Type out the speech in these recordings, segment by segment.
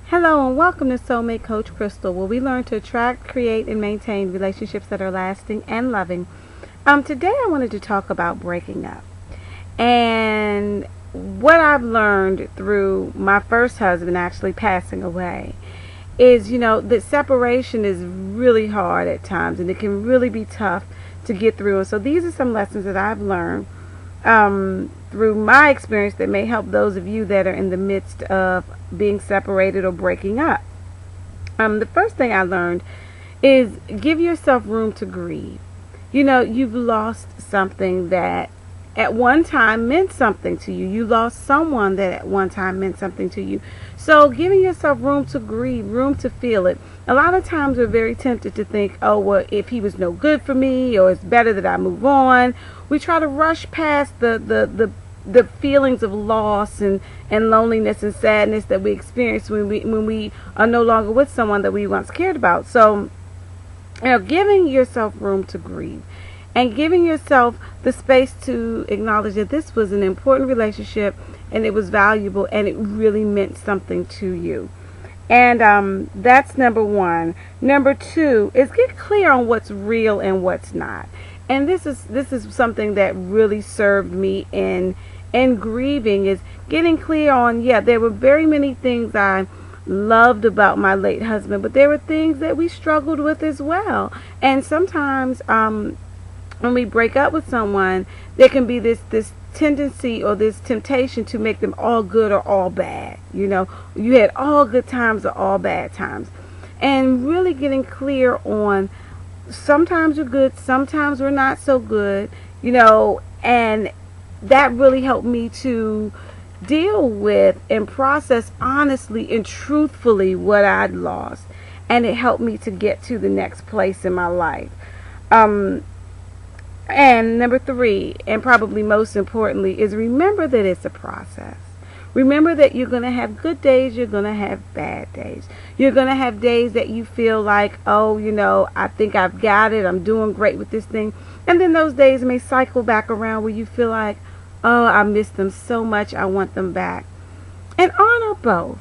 Hello and welcome to Soulmate Coach Crystal, where we learn to attract, create, and maintain relationships that are lasting and loving. Today I wanted to talk about breaking up and what I've learned through my first husband actually passing away is, that separation is really hard at times and it can really be tough to get through. And so these are some lessons that I've learned through my experience that may help those of you that are in the midst of being separated or breaking up. The first thing I learned is give yourself room to grieve. You've lost something that at one time meant something to you. You lost someone that at one time meant something to you. So giving yourself room to grieve, room to feel it. A lot of times we're very tempted to think, oh, well, if he was no good for me, or it's better that I move on. We try to rush past the feelings of loss and loneliness and sadness that we experience when we are no longer with someone that we once cared about. So, giving yourself room to grieve and giving yourself the space to acknowledge that this was an important relationship and it was valuable and it really meant something to you. And that's number one. Number two is get clear on what's real and what's not. And this is something that really served me in grieving, is getting clear on, there were very many things I loved about my late husband, but there were things that we struggled with as well. And sometimes when we break up with someone, there can be this tendency or this temptation to make them all good or all bad. You had all good times or all bad times. And really getting clear on sometimes we're good, sometimes we're not so good, and that really helped me to deal with and process honestly and truthfully what I'd lost. And it helped me to get to the next place in my life. And number three, and probably most importantly, is remember that it's a process. Remember that you're going to have good days, you're going to have bad days. You're going to have days that you feel like, oh, I think I've got it, I'm doing great with this thing. And then those days may cycle back around where you feel like, oh, I miss them so much, I want them back. And honor both.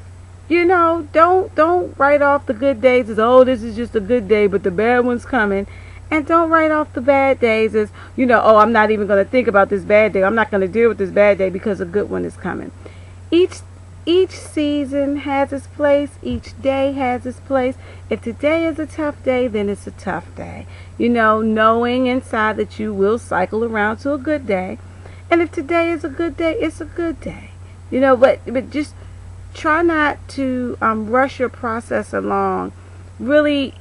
Don't write off the good days as, oh, this is just a good day, but the bad one's coming. And don't write off the bad days as, oh, I'm not even going to think about this bad day. I'm not going to deal with this bad day because a good one is coming. Each season has its place. Each day has its place. If today is a tough day, then it's a tough day. Knowing inside that you will cycle around to a good day. And if today is a good day, it's a good day. But just try not to rush your process along. Really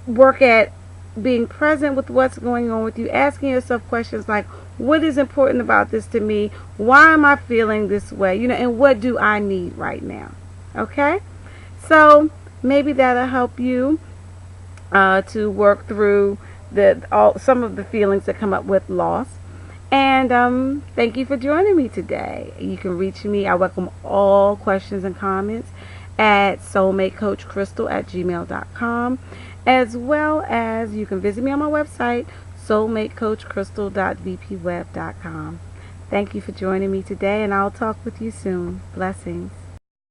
work at being present with what's going on with you, asking yourself questions like, what is important about this to me? Why am I feeling this way? And what do I need right now? Okay? So maybe that'll help you to work through some of the feelings that come up with loss. And thank you for joining me today. You can reach me. I welcome all questions and comments at soulmatecoachcrystal@gmail.com, as well as you can visit me on my website, soulmatecoachcrystal.vpweb.com. Thank you for joining me today, and I'll talk with you soon. Blessings.